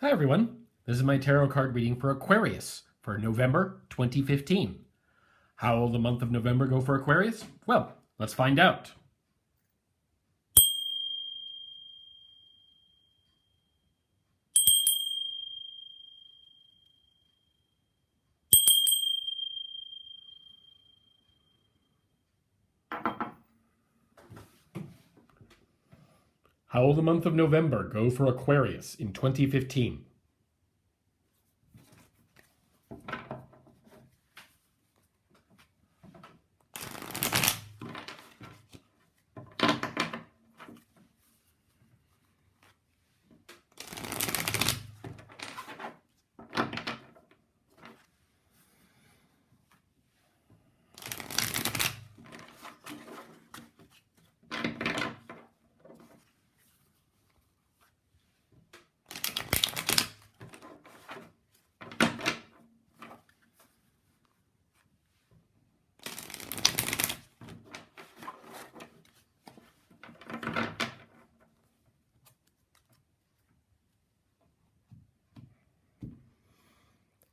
Hi everyone, this is my tarot card reading for Aquarius for November 2015. How will the month of November go for Aquarius? Well, let's find out. How will the month of November go for Aquarius in 2015?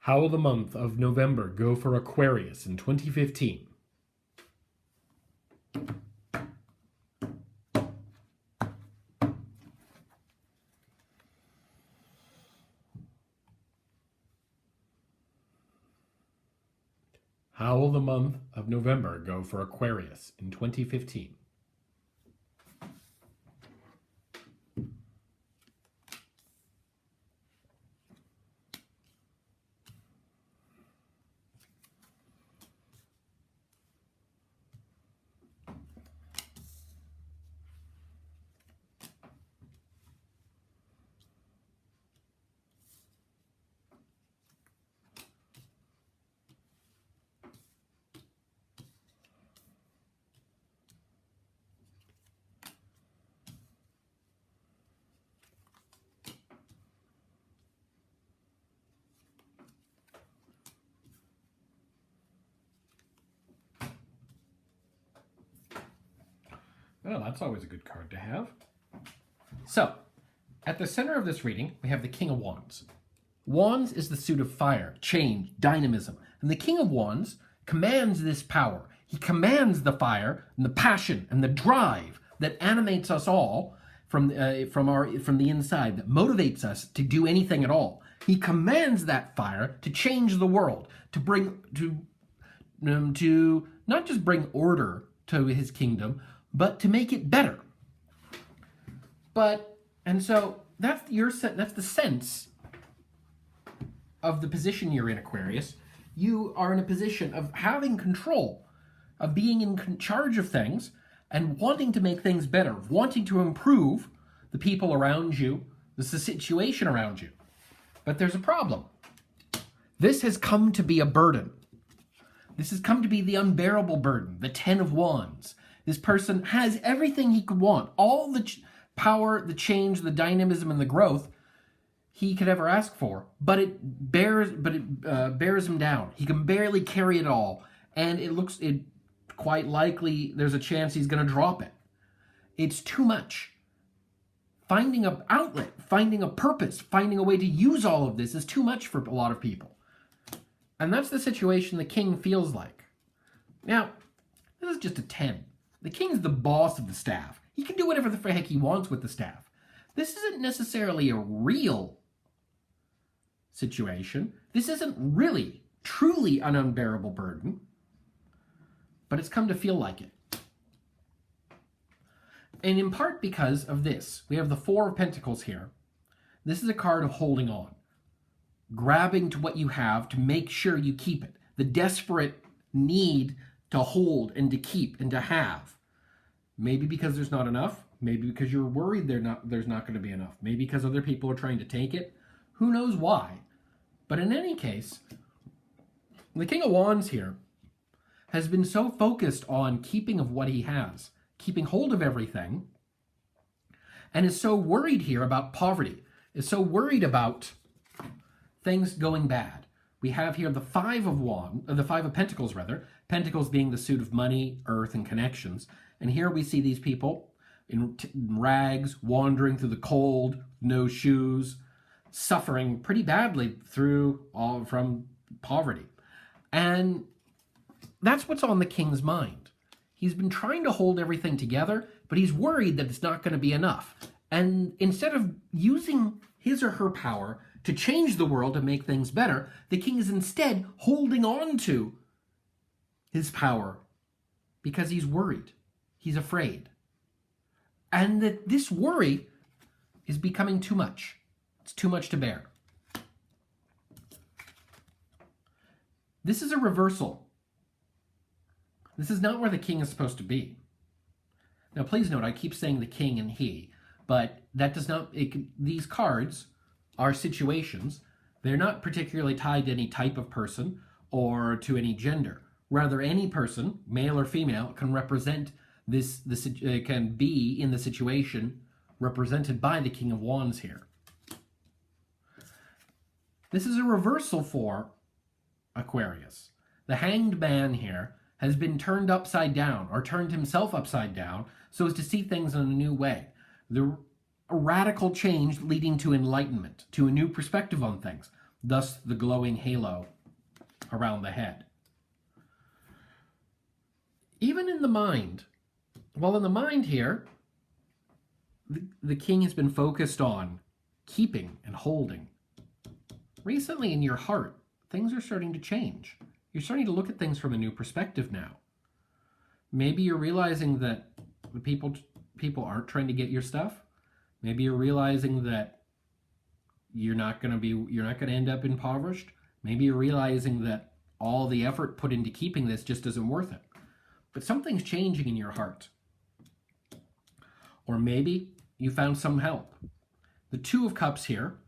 How will the month of November go for Aquarius in 2015? How will the month of November go for Aquarius in 2015? Well, that's always a good card to have. So, at the center of this reading, we have the King of Wands. Wands is the suit of fire, change, dynamism. And the King of Wands commands this power. He commands the fire and the passion and the drive that animates us all from the inside, that motivates us to do anything at all. He commands that fire to change the world, to not just bring order to his kingdom, but to make it better. And so that's the sense of the position you're in, Aquarius. You are in a position of having control, of being in charge of things and wanting to make things better, wanting to improve the people around you, the situation around you. But there's a problem. This has come to be a burden. This has come to be the unbearable burden, the Ten of Wands. This person has everything he could want, all the power, the change, the dynamism, and the growth he could ever ask for, but it bears him down. He can barely carry it all, and it quite likely there's a chance he's going to drop it. It's too much. Finding an outlet, finding a purpose, finding a way to use all of this is too much for a lot of people. And that's the situation the king feels like. Now, this is just a 10. The king's the boss of the staff. He can do whatever the heck he wants with the staff. This isn't necessarily a real situation. This isn't really, truly an unbearable burden. But it's come to feel like it. And in part because of this. We have the Four of Pentacles here. This is a card of holding on. Grabbing to what you have to make sure you keep it. The desperate need to hold and to keep and to have. Maybe because there's not enough. Maybe because you're worried there's not going to be enough. Maybe because other people are trying to take it. Who knows why? But in any case, the King of Wands here has been so focused on keeping of what he has, keeping hold of everything, and is so worried here about poverty, is so worried about things going bad. We have here the Five of Pentacles, rather. Pentacles being the suit of money, earth, and connections. And here we see these people in rags, wandering through the cold, no shoes. suffering pretty badly from poverty. And that's what's on the king's mind. He's been trying to hold everything together, but he's worried that it's not going to be enough. And instead of using his or her power to change the world and make things better, the king is instead holding on to his power because he's worried. He's afraid. And that this worry is becoming too much. It's too much to bear. This is a reversal. This is not where the king is supposed to be. Now, please note, I keep saying the king and he, but that does not, these cards are situations. They're not particularly tied to any type of person or to any gender. Rather, any person, male or female, can represent can be in the situation represented by the King of Wands here. This is a reversal for Aquarius. The Hanged Man here has been turned upside down, or turned himself upside down, so as to see things in a new way. A radical change leading to enlightenment, to a new perspective on things, thus the glowing halo around the head. Even in the mind, well, in the mind here, the king has been focused on keeping and holding. Recently in your heart, things are starting to change. You're starting to look at things from a new perspective now. Maybe you're realizing that the people aren't trying to get your stuff. Maybe you're realizing that you're not going to end up impoverished. Maybe you're realizing that all the effort put into keeping this just isn't worth it. But something's changing in your heart. Or maybe you found some help. The Two of Cups here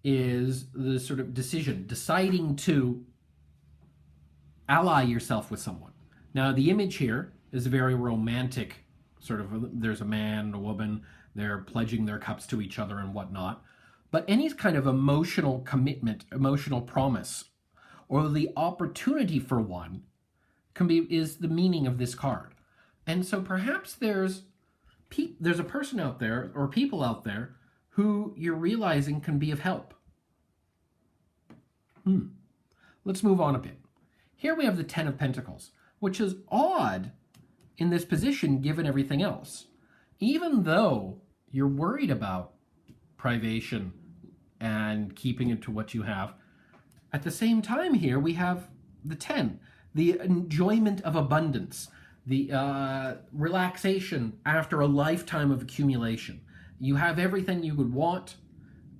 is the sort of deciding to ally yourself with someone. Now, the image here is a very romantic sort of, there's a man and a woman, they're pledging their cups to each other and whatnot. But any kind of emotional commitment, emotional promise, or the opportunity for one is the meaning of this card. And so perhaps there's a person out there or people out there who you're realizing can be of help. Let's move on a bit. Here we have the Ten of Pentacles, which is odd in this position given everything else. Even though you're worried about privation and keeping it to what you have, at the same time here we have the 10, the enjoyment of abundance, the relaxation after a lifetime of accumulation. You have everything you would want,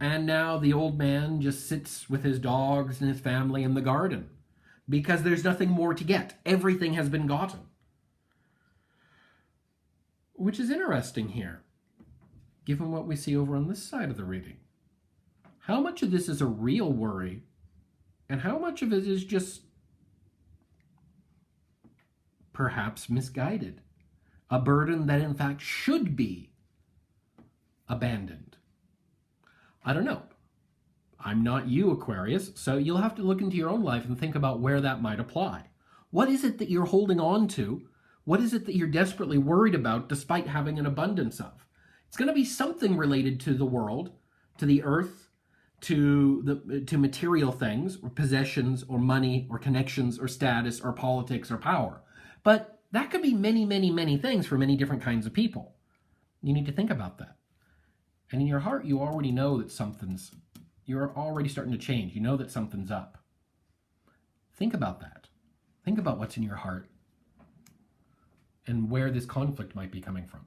and now the old man just sits with his dogs and his family in the garden because there's nothing more to get. Everything has been gotten. Which is interesting here, given what we see over on this side of the reading. How much of this is a real worry, and how much of it is just perhaps misguided? A burden that in fact should be abandoned. I don't know. I'm not you, Aquarius, so you'll have to look into your own life and think about where that might apply. What is it that you're holding on to? What is it that you're desperately worried about despite having an abundance of? It's going to be something related to the world, to the earth, to material things, or possessions, or money, or connections, or status, or politics, or power. But that could be many, many, many things for many different kinds of people. You need to think about that. And in your heart, you already know that you're already starting to change. You know that something's up. Think about that. Think about what's in your heart and where this conflict might be coming from.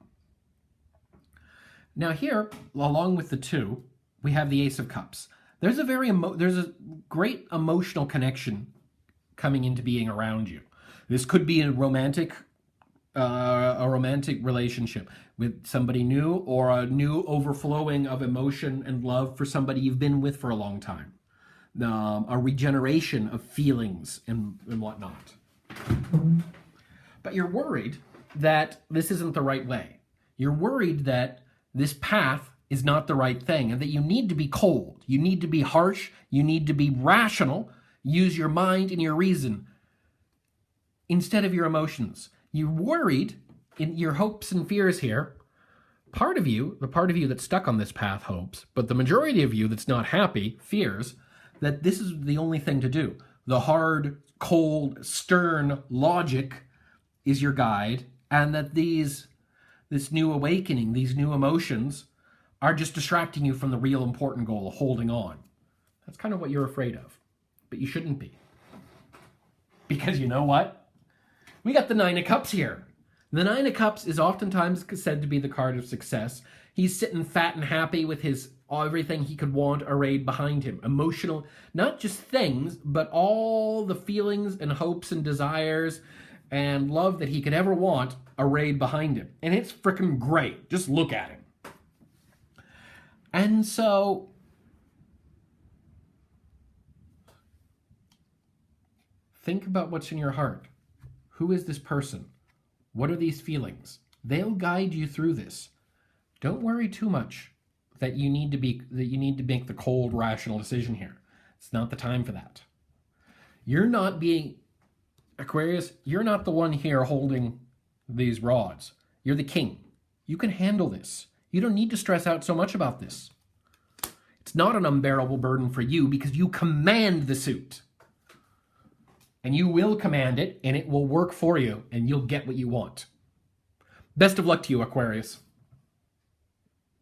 Now here, along with the two, we have the Ace of Cups. There's a great emotional connection coming into being around you. This could be a romantic relationship with somebody new, or a new overflowing of emotion and love for somebody you've been with for a long time. A regeneration of feelings and whatnot. But you're worried that this isn't the right way. You're worried that this path is not the right thing, and that you need to be cold. You need to be harsh. You need to be rational. Use your mind and your reason instead of your emotions. You're worried in your hopes and fears here part of you, the part of you that's stuck on this path, hopes, but the majority of you that's not happy fears that this is the only thing to do. The hard, cold, stern logic is your guide, and that this new awakening, these new emotions, are just distracting you from the real important goal of holding on. That's kind of what you're afraid of, but you shouldn't be. Because you know what? We got the Nine of Cups here. The Nine of Cups is oftentimes said to be the card of success. He's sitting fat and happy with his everything he could want arrayed behind him. Emotional, not just things, but all the feelings and hopes and desires and love that he could ever want arrayed behind him. And it's freaking great. Just look at him. And so think about what's in your heart. Who is this person? What are these feelings? They'll guide you through this. Don't worry too much that you need to make the cold, rational decision here. It's not the time for that. You're not being, Aquarius, you're not the one here holding these rods. You're the king. You can handle this. You don't need to stress out so much about this. It's not an unbearable burden for you because you command the suit. And you will command it, and it will work for you, and you'll get what you want. Best of luck to you, Aquarius.